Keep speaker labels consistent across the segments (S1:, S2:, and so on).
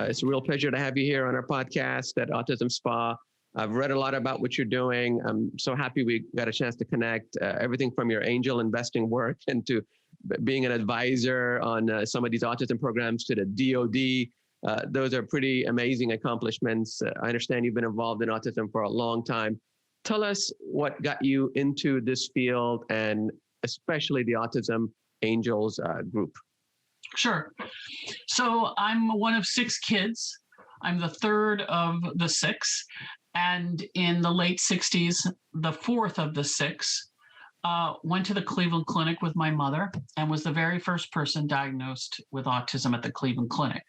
S1: It's a real pleasure to have you here on our podcast at Autism Spa. I've read a lot about what you're doing. I'm so happy we got a chance to connect. Everything from your angel investing work and to being an advisor on some of these autism programs to the DoD. Those are pretty amazing accomplishments. I understand you've been involved in autism for a long time. Tell us what got you into this field and especially the Autism Angels group.
S2: Sure. So I'm one of 6 kids. I'm the third of the 6. And in the late 60s, the fourth of the 6 went to the Cleveland Clinic with my mother and was the very first person diagnosed with autism at the Cleveland Clinic.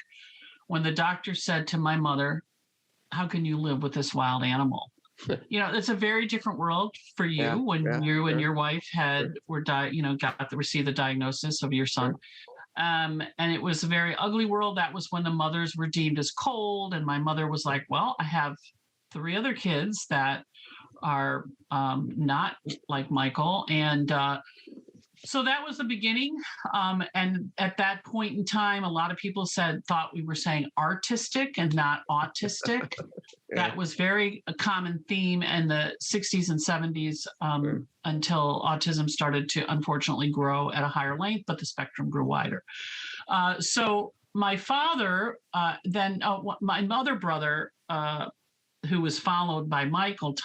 S2: When the doctor said to my mother, "How can you live with this wild animal?" You know, it's a very different world for you when you and your wife received the diagnosis of your son. And it was a very ugly world. That was when the mothers were deemed as cold. And my mother was like, well, I have 3 other kids that are not like Michael. And so that was the beginning. And at that point in time, a lot of people thought we were saying artistic and not autistic. That was a common theme in the 60s and 70s until autism started to unfortunately grow at a higher length, but the spectrum grew wider. So my father, my other brother, who was followed by Michael,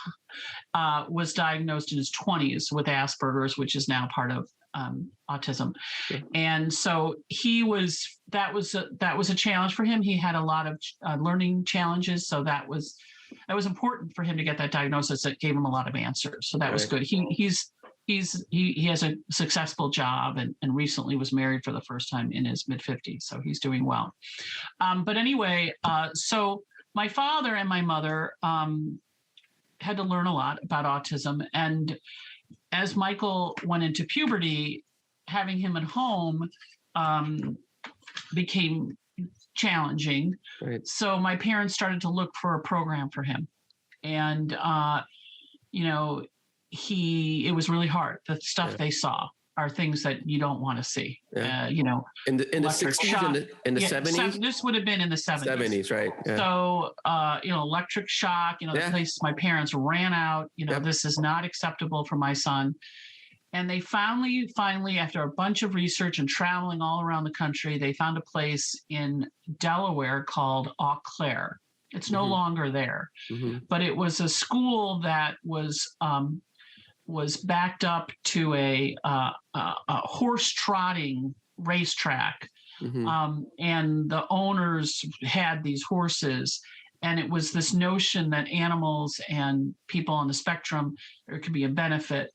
S2: was diagnosed in his 20s with Asperger's, which is now part of autism. And so that was a challenge for him. He had a lot of learning challenges. So that was important for him to get that diagnosis. It gave him a lot of answers. So that was good. He has a successful job and recently was married for the first time in his mid-50s. So he's doing well. But anyway, so my father and my mother had to learn a lot about autism. And as Michael went into puberty, having him at home became challenging. Right. So my parents started to look for a program for him. And, it was really hard. The stuff they saw are things that you don't want to see. In the 60s and the 70s? This would have been in the 70s.
S1: 70s, right. Yeah.
S2: So, electric shock, the place my parents ran out, this is not acceptable for my son. And they finally, after a bunch of research and traveling all around the country, they found a place in Delaware called Eau Claire. It's no longer there, but it was a school that was backed up to a horse trotting racetrack. And the owners had these horses. And it was this notion that animals and people on the spectrum, there could be a benefit.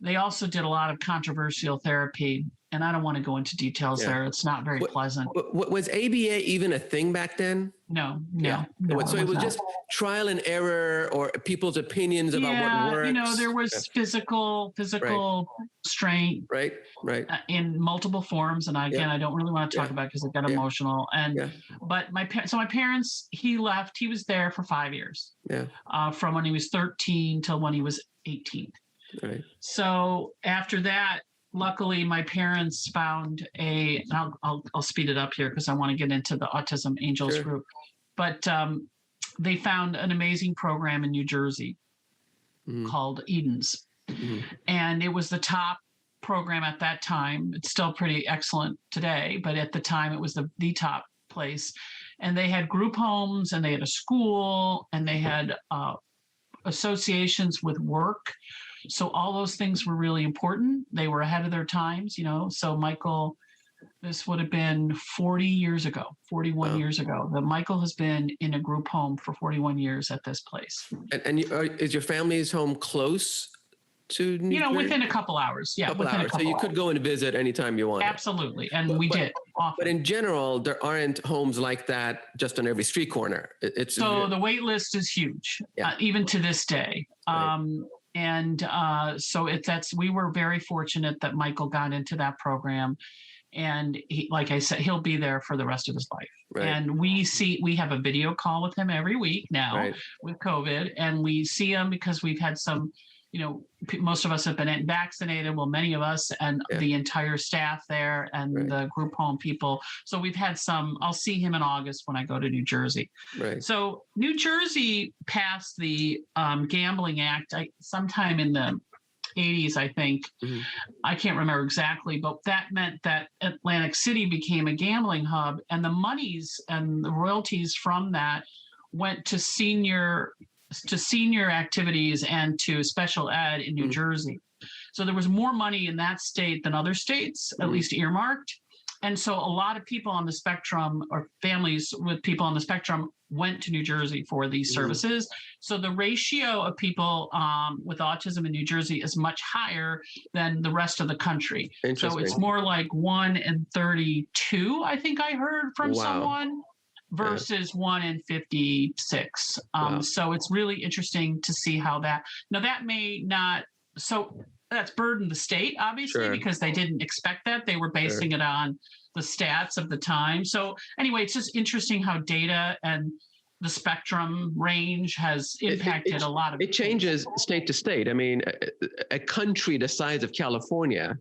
S2: They also did a lot of controversial therapy. And I don't want to go into details there. It's not very pleasant.
S1: Was ABA even a thing back then?
S2: No.
S1: So it was just trial and error or people's opinions about what works?
S2: There was physical restraint in multiple forms. And again, I don't really want to talk about it because it got emotional. But my parents, he left. He was there for 5 years from when he was 13 till when he was 18. Right. So after that, luckily, my parents found I'll speed it up here because I want to get into the Autism Angels group. But they found an amazing program in New Jersey called Eden's. And it was the top program at that time. It's still pretty excellent today, but at the time it was the top place. And they had group homes and they had a school and they had associations with work. So all those things were really important. They were ahead of their times, So Michael, this would have been 41 years ago. That Michael has been in a group home for 41 years at this place.
S1: And is your family's home close to New Jersey?
S2: Within a couple hours. Yeah,
S1: so you could go and visit anytime you want.
S2: Absolutely, and we did often.
S1: But in general, there aren't homes like that just on every street corner.
S2: The wait list is huge, even to this day. We were very fortunate that Michael got into that program. And he, like I said, he'll be there for the rest of his life. Right. And we have a video call with him every week now with COVID. And we see him because we've had some most of us have been vaccinated. Well, many of us and the entire staff there and the group home people. So we've had I'll see him in August when I go to New Jersey.
S1: Right.
S2: So New Jersey passed the Gambling Act sometime in the 80s, I think.
S1: Mm-hmm.
S2: I can't remember exactly, but that meant that Atlantic City became a gambling hub, and the monies and the royalties from that went to senior activities and to special ed in New Jersey. So there was more money in that state than other states, at least earmarked. And so a lot of people on the spectrum, or families with people on the spectrum, went to New Jersey for these services. So the ratio of people with autism in New Jersey is much higher than the rest of the country. So it's more like 1 in 32, I think I heard from someone, versus 1 in 56. So it's really interesting to see how that may not, that's burdened the state, obviously, because they didn't expect that. They were basing it on the stats of the time. So anyway, it's just interesting how data and the spectrum range has impacted a lot of
S1: it changes state to state. I mean, a country the size of California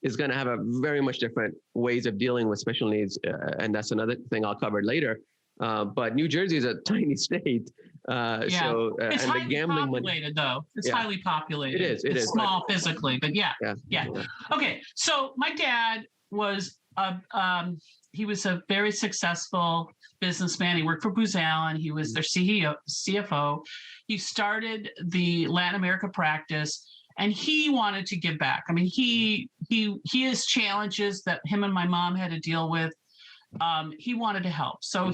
S1: is going to have a very much different ways of dealing with special needs. And that's another thing I'll cover later. But New Jersey is a tiny state.
S2: It's
S1: and
S2: highly
S1: the gambling
S2: populated, though. It's highly populated.
S1: It is.
S2: It's small physically, but yeah. Okay, so my dad was he was a very successful businessman. He worked for Booz Allen. He was their CFO. He started the Latin America practice, and he wanted to give back. I mean, he has challenges that him and my mom had to deal with. He wanted to help. So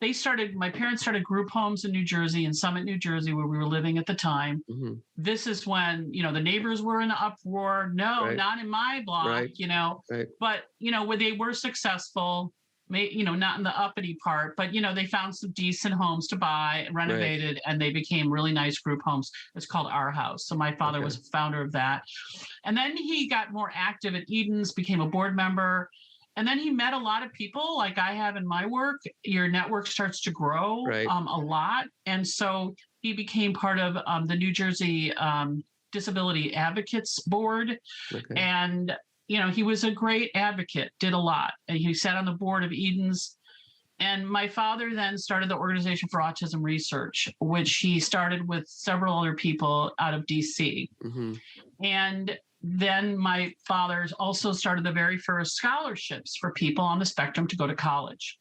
S2: my parents started group homes in New Jersey, in Summit, New Jersey, where we were living at the time. This is when, the neighbors were in an uproar. No, not in my block, but, where they were successful, not in the uppity part, but, they found some decent homes to buy, renovated, and they became really nice group homes. It's called Our House. So my father was a founder of that. And then he got more active at Eden's, became a board member. And then he met a lot of people like I have in my work. Your network starts to grow a lot. And so he became part of the New Jersey Disability Advocates Board. And, he was a great advocate, did a lot. And he sat on the board of Eden's. And my father then started the Organization for Autism Research, which he started with several other people out of DC. And then my father also started the very first scholarships for people on the spectrum to go to college.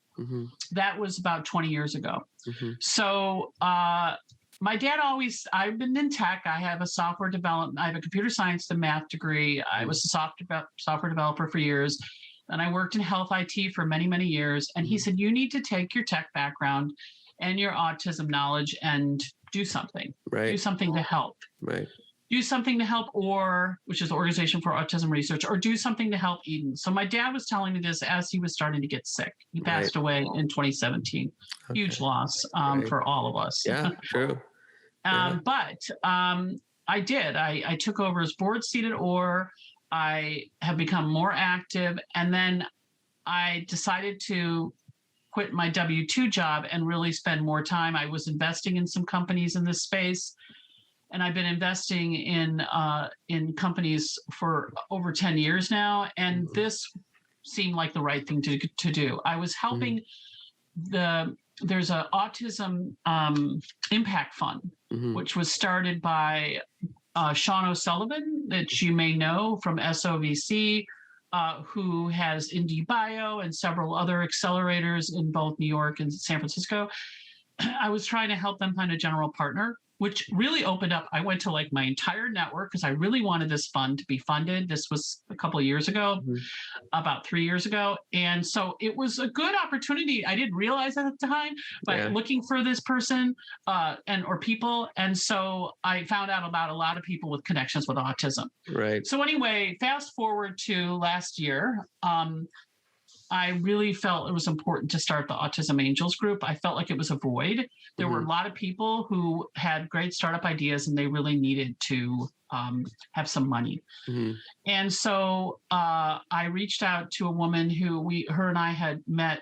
S2: That was about 20 years ago. So my dad I've been in tech. I have a software development. I have a computer science and math degree. I was a software developer for years. And I worked in health IT for many, many years. And he said, you need to take your tech background and your autism knowledge and do something. Do something to help. Do something to help, which is the Organization for Autism Research, or do something to help Eden. So my dad was telling me this as he was starting to get sick. He passed away in 2017. Huge loss for all of us.
S1: Yeah, true.
S2: But I did. I took over as board seat at OR. I have become more active. And then I decided to quit my W-2 job and really spend more time. I was investing in some companies in this space. And I've been investing in companies for over 10 years now. And this seemed like the right thing to do. I was helping there's an Autism Impact Fund, which was started by Sean O'Sullivan, that you may know from SOVC, who has IndieBio and several other accelerators in both New York and San Francisco. I was trying to help them find a general partner, which really opened up. I went to my entire network because I really wanted this fund to be funded. This was a couple of years ago, about 3 years ago. And so it was a good opportunity. I didn't realize that at the time, but looking for this person or people. And so I found out about a lot of people with connections with autism. So anyway, fast forward to last year, I really felt it was important to start the Autism Angels group. I felt like it was a void. There were a lot of people who had great startup ideas and they really needed to have some money. And so I reached out to a woman who her and I had met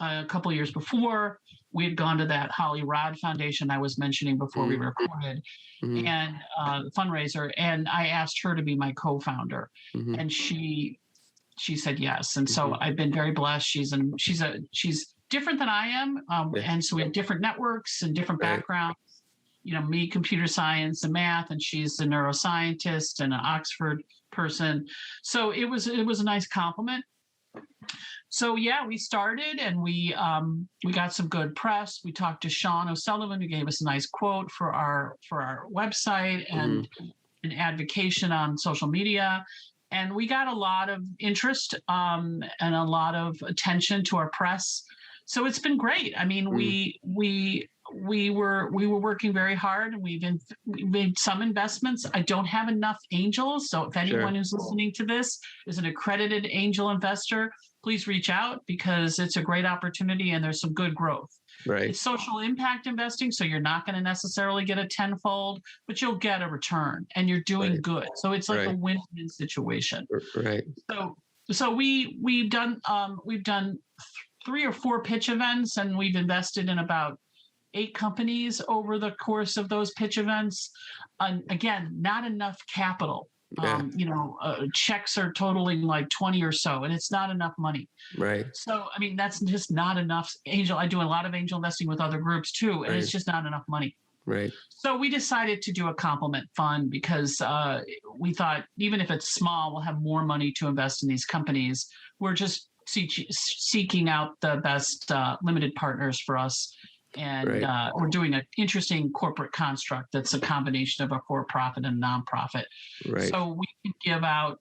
S2: a couple of years before, we had gone to that Holly Rod Foundation I was mentioning before we recorded, and fundraiser, and I asked her to be my co-founder, and she said yes. And so I've been very blessed. She's different than I am, and so we have different networks and different backgrounds. Me, computer science and math, and she's a neuroscientist and an Oxford person. So it was a nice compliment. So yeah, we started, and we got some good press. We talked to Sean O'Sullivan, who gave us a nice quote for our website and an advocation on social media. And we got a lot of interest and a lot of attention to our press. So it's been great. I mean, we were working very hard, and we made some investments. I don't have enough angels, so if anyone who's listening to this is an accredited angel investor, please reach out, because it's a great opportunity and there's some good growth.
S1: Right.
S2: It's social impact investing, so you're not going to necessarily get a tenfold, but you'll get a return, and you're doing good. So it's like a win-win situation.
S1: Right.
S2: So we've done 3 or 4 pitch events, and we've invested in about 8 companies over the course of those pitch events. Again, not enough capital. Checks are totaling like 20 or so, and it's not enough money.
S1: Right.
S2: So, I mean, that's just not enough. I do a lot of angel investing with other groups too, and it's just not enough money.
S1: Right.
S2: So we decided to do a complement fund, because we thought, even if it's small, we'll have more money to invest in these companies. We're just seeking out the best limited partners for us. And we're doing an interesting corporate construct that's a combination of a for-profit and nonprofit.
S1: Right.
S2: So we can give out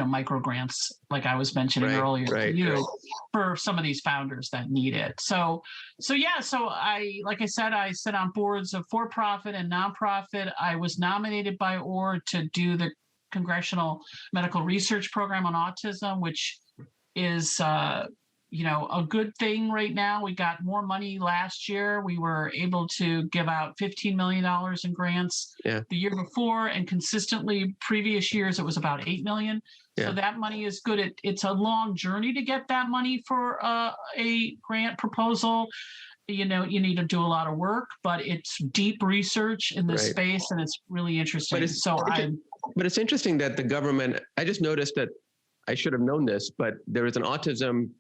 S2: micro grants, like I was mentioning earlier to you, for some of these founders that need it. So I sit on boards of for-profit and nonprofit. I was nominated by OR to do the Congressional Medical Research Program on Autism, which is a good thing right now. We got more money last year. We were able to give out $15 million in grants the year before, and consistently previous years it was about $8 million. So that money is good. It's a long journey to get that money for a grant proposal. You need to do a lot of work, but it's deep research in this space, and it's really interesting.
S1: But it's interesting that the government, I just noticed that, I should have known this, but there is an autism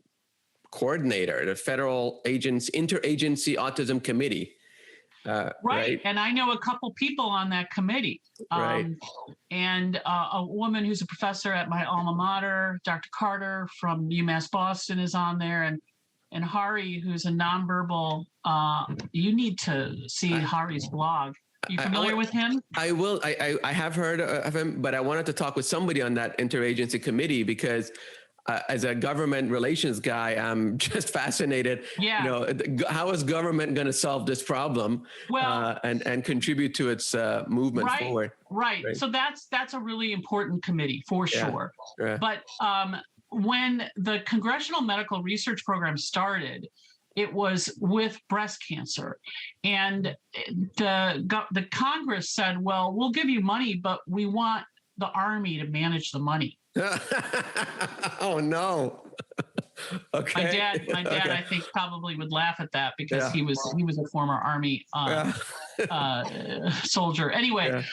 S1: coordinator, the federal interagency autism committee. Right.
S2: And I know a couple people on that committee. And a woman who's a professor at my alma mater, Dr. Carter from UMass Boston, is on there, and Hari, who's a nonverbal. You need to see Hari's blog. You familiar with him?
S1: I will. I have heard of him, but I wanted to talk with somebody on that interagency committee, because as a government relations guy, I'm just fascinated. How is government going to solve this problem? And contribute to its movement forward?
S2: Right. So that's a really important committee for sure. But when the Congressional Medical Research Program started, it was with breast cancer, and the Congress said, "Well, we'll give you money, but we want the Army to manage the money."
S1: Oh no. Okay.
S2: My dad, I think, probably would laugh at that, because he was a former Army soldier. Anyway,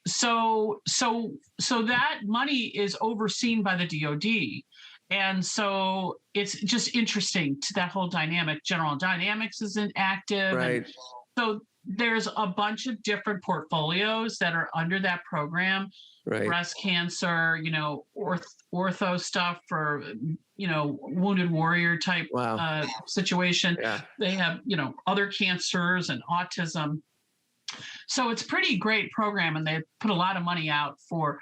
S2: so that money is overseen by the DoD. And so it's just interesting to that whole dynamic. General Dynamics isn't active. And so there's a bunch of different portfolios that are under that program. Breast cancer, ortho stuff for, wounded warrior type situation. They have, other cancers and autism. So it's a pretty great program, and they put a lot of money out for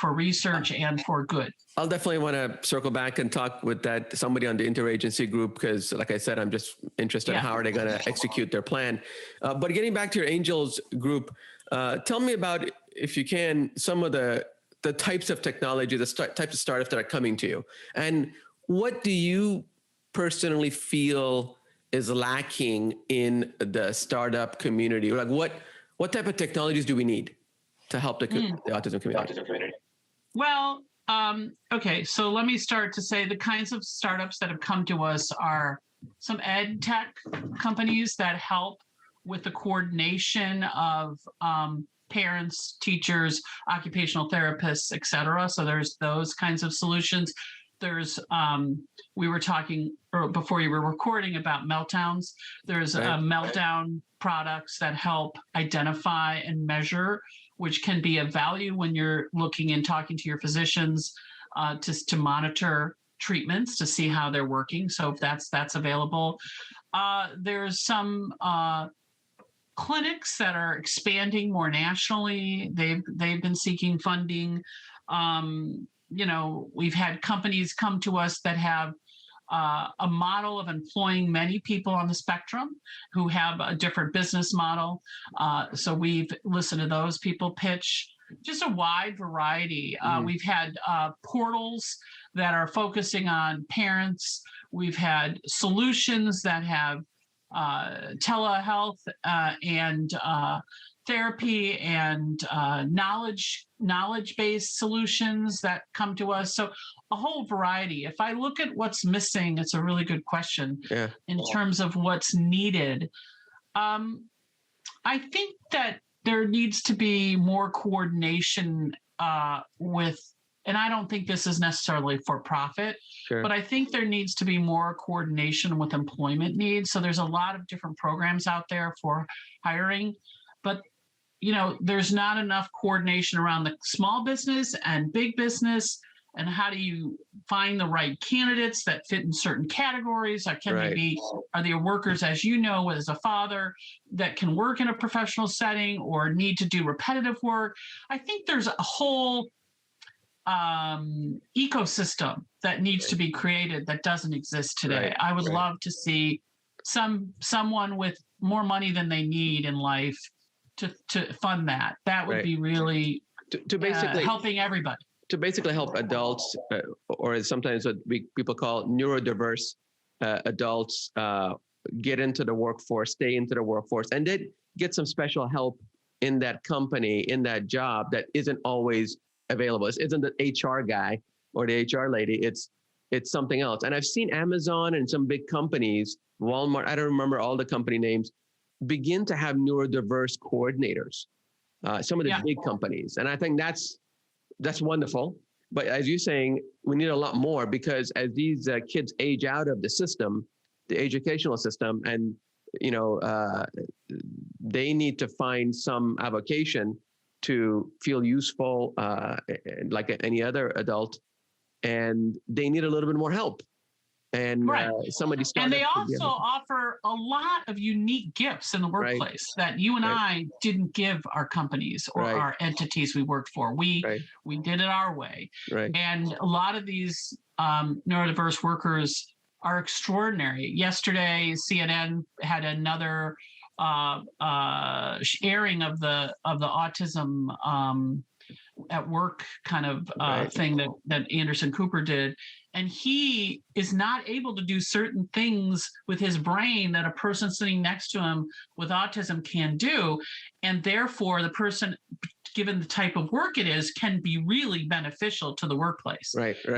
S2: research and for good.
S1: I'll definitely want to circle back and talk with somebody on the interagency group, because like I said, I'm just interested in how are they going to execute their plan. But getting back to your angels group, tell me about, if you can, some of the types of technology, types of startups that are coming to you, and what do you personally feel is lacking in the startup community? Like what type of technologies do we need to help the autism community?
S2: Well, Okay, so let me start to say the kinds of startups that have come to us are some ed tech companies that help with the coordination of parents, teachers, occupational therapists, et cetera. So there's those kinds of solutions. There's, we were talking before you were recording about meltdowns. There's meltdown products that help identify and measure, which can be of value when you're looking and talking to your physicians to monitor treatments to see how they're working. So if that's available. There's some clinics that are expanding more nationally. They've been seeking funding. We've had companies come to us that have a model of employing many people on the spectrum who have a different business model. So we've listened to those people pitch just a wide variety. We've had portals that are focusing on parents. We've had solutions that have telehealth and therapy and knowledge-based solutions that come to us. So a whole variety. If I look at what's missing, it's a really good question in terms of what's needed. I think that there needs to be more coordination with, and I don't think this is necessarily for profit, but I think there needs to be more coordination with employment needs. So there's a lot of different programs out there for hiring, but there's not enough coordination around the small business and big business. And how do you find the right candidates that fit in certain categories? Are they workers, as you know, as a father, that can work in a professional setting or need to do repetitive work? I think there's a whole ecosystem that needs to be created that doesn't exist today. I would love to see someone with more money than they need in life to fund that. That would be really to basically helping everybody.
S1: To basically help adults, or sometimes what people call neurodiverse adults, get into the workforce, stay into the workforce, and then get some special help in that company, in that job that isn't always available. It isn't the HR guy or the HR lady. It's something else. And I've seen Amazon and some big companies, Walmart, I don't remember all the company names, begin to have neurodiverse coordinators. Some of the big companies, and I think that's wonderful. But as you're saying, we need a lot more, because as these kids age out of the system, the educational system, and they need to find some avocation to feel useful, like any other adult, and they need a little bit more help. And somebody started.
S2: And they also offer a lot of unique gifts in the workplace that you and I didn't give our companies or our entities we worked for. We did it our way. And a lot of these neurodiverse workers are extraordinary. Yesterday, CNN had another airing of the autism at work kind of thing that Anderson Cooper did. And he is not able to do certain things with his brain that a person sitting next to him with autism can do. And therefore, the person, given the type of work it is, can be really beneficial to the workplace.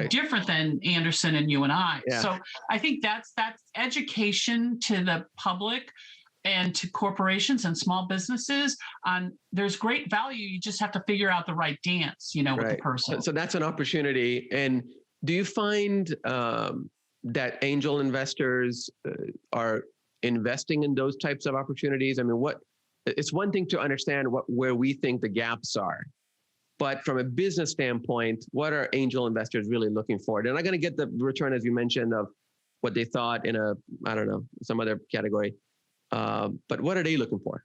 S2: Different than Anderson and you and I. So I think that's education to the public and to corporations and small businesses. There's great value. You just have to figure out the right dance, with the person.
S1: So that's an opportunity. And do you find that angel investors are investing in those types of opportunities? I mean, it's one thing to understand where we think the gaps are, but from a business standpoint, what are angel investors really looking for? They're not going to get the return, as you mentioned, of what they thought in some other category. But what are they looking for?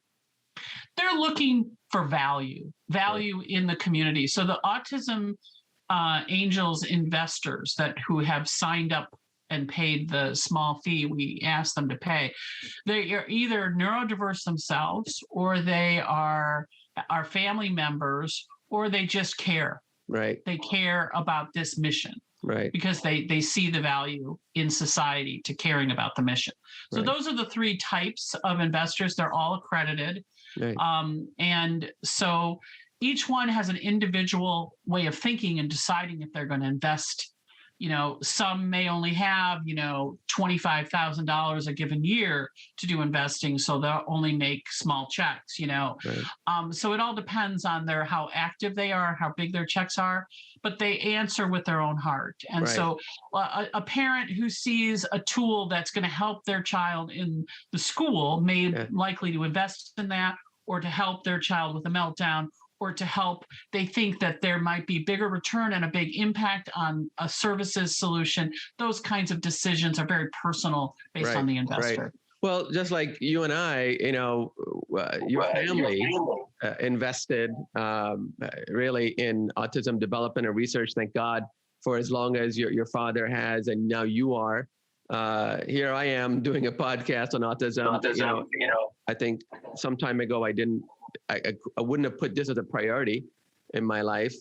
S2: They're looking for value in the community. So the autism angels investors who have signed up and paid the small fee we asked them to pay, they are either neurodiverse themselves, or they are our family members, or they just care. They care about this mission. Because they see the value in society to caring about the mission. So those are the three types of investors. They're all accredited. And so each one has an individual way of thinking and deciding if they're going to invest. Some may only have, $25,000 a given year to do investing. So they'll only make small checks,
S1: Right.
S2: So it all depends on how active they are, how big their checks are, but they answer with their own heart. And
S1: Right.
S2: so a parent who sees a tool that's going to help their child in the school may likely to invest in that, or to help their child with a meltdown, or to help, they think that there might be bigger return and a big impact on a services solution. Those kinds of decisions are very personal based on the investor.
S1: Right. Well, just like you and I, your family invested really in autism development and research. Thank God for as long as your father has, and now you are. Here I am doing a podcast on autism. I think some time ago I wouldn't have put this as a priority in my life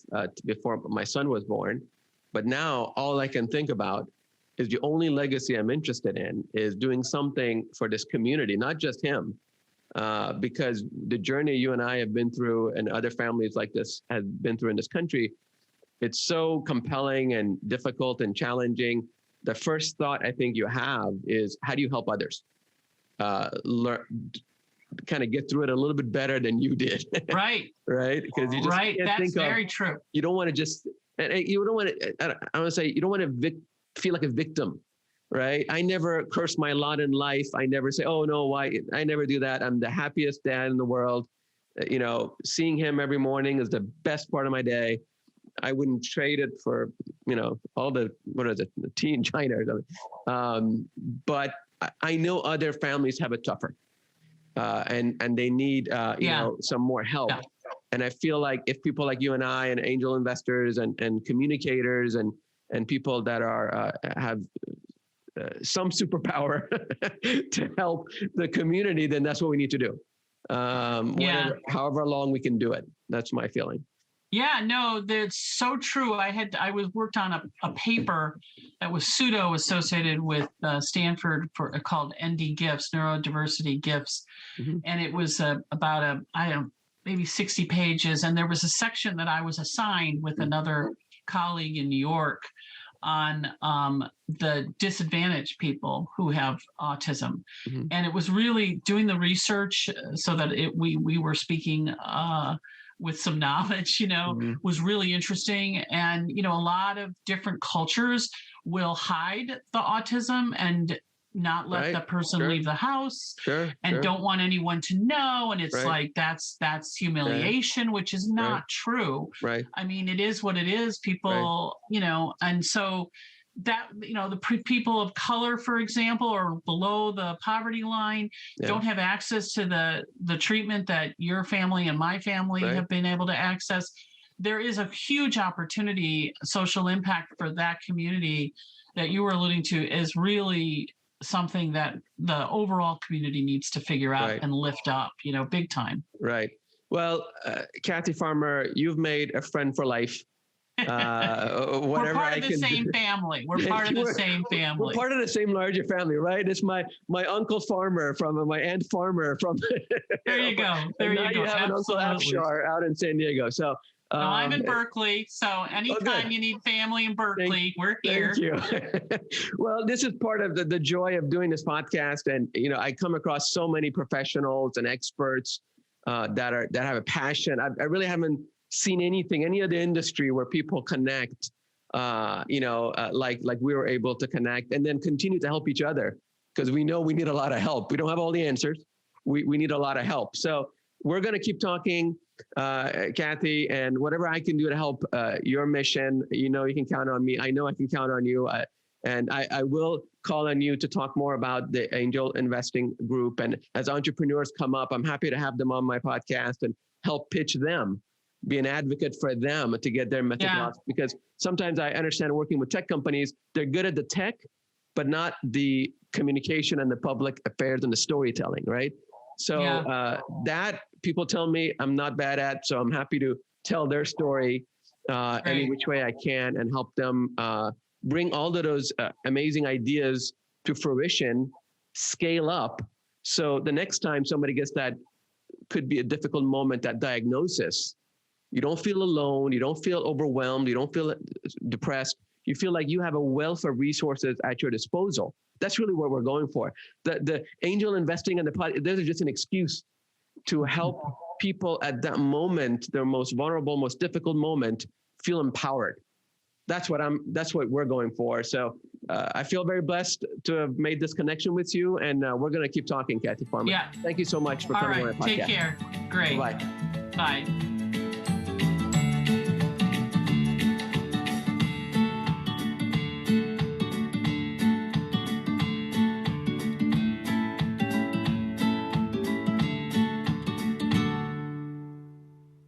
S1: before my son was born. But now all I can think about is the only legacy I'm interested in is doing something for this community, not just him, because the journey you and I have been through and other families like this have been through in this country, it's so compelling and difficult and challenging. The first thought I think you have is, how do you help others kind of get through it a little bit better than you did?
S2: Right.
S1: Right. Because you just can't
S2: That's
S1: think
S2: very true.
S1: You don't want to just, and you don't want to, I want to say, you don't want to feel like a victim, right? I never curse my lot in life. I never say, oh no, why? I never do that. I'm the happiest dad in the world. Seeing him every morning is the best part of my day. I wouldn't trade it for, all the tea in China or something. But I know other families have it tougher. And they need, some more help. Yeah. And I feel like if people like you and I and angel investors and communicators and people that are have some superpower to help the community, then that's what we need to do. However long we can do it. That's my feeling.
S2: Yeah, no, that's so true. I worked on a paper that was pseudo associated with Stanford called ND Gifts, Neurodiversity Gifts. Mm-hmm. And it was about maybe 60 pages. And there was a section that I was assigned with another colleague in New York on the disadvantaged people who have autism. Mm-hmm. And it was really doing the research so that we were speaking with some knowledge, mm-hmm. was really interesting. And, a lot of different cultures will hide the autism and not let the person leave the house and don't want anyone to know. And it's like, that's humiliation, which is not true. Right. I mean, it is what it is. People, and so that, the people of color, for example, or below the poverty line, don't have access to the treatment that your family and my family have been able to access. There is a huge opportunity, social impact for that community that you were alluding to is really something that the overall community needs to figure out and lift up, big time.
S1: Right. Well, Cathy Farmer, you've made a friend for life.
S2: We're part of the same family. We're part of the same family.
S1: We're part of the same larger family, right? It's my uncle Farmer from my aunt Farmer from.
S2: There you go. There you go.
S1: You have an uncle Afshar out in San Diego. So.
S2: No, I'm in Berkeley. So anytime you need family in Berkeley, we're here.
S1: Thank you. Well, this is part of the joy of doing this podcast. And, I come across so many professionals and experts that have a passion. I really haven't seen any other industry where people connect, like we were able to connect and then continue to help each other, because we know we need a lot of help. We don't have all the answers. We need a lot of help. So we're going to keep talking, Cathy, and whatever I can do to help your mission, you can count on me. I know I can count on you. And I will call on you to talk more about the Angel Investing Group. And as entrepreneurs come up, I'm happy to have them on my podcast and help pitch them, be an advocate for them to get their methodology. Because sometimes I understand working with tech companies, they're good at the tech, but not the communication and the public affairs and the storytelling, right? So that people tell me I'm not bad at, so I'm happy to tell their story any which way I can and help them bring all of those amazing ideas to fruition, scale up. So the next time somebody gets that could be a difficult moment, that diagnosis, You don't feel alone. You don't feel overwhelmed. You don't feel depressed. You feel like you have a wealth of resources at your disposal. That's really what we're going for. The angel investing in the pod, this is just an excuse to help people at that moment, their most vulnerable, most difficult moment, feel empowered. That's what we're going for. So I feel very blessed to have made this connection with you, and we're going to keep talking, Cathy Farmer.
S2: Yeah.
S1: Thank you so much for coming on my podcast.
S2: Take care. Great.
S1: Bye.
S2: Bye.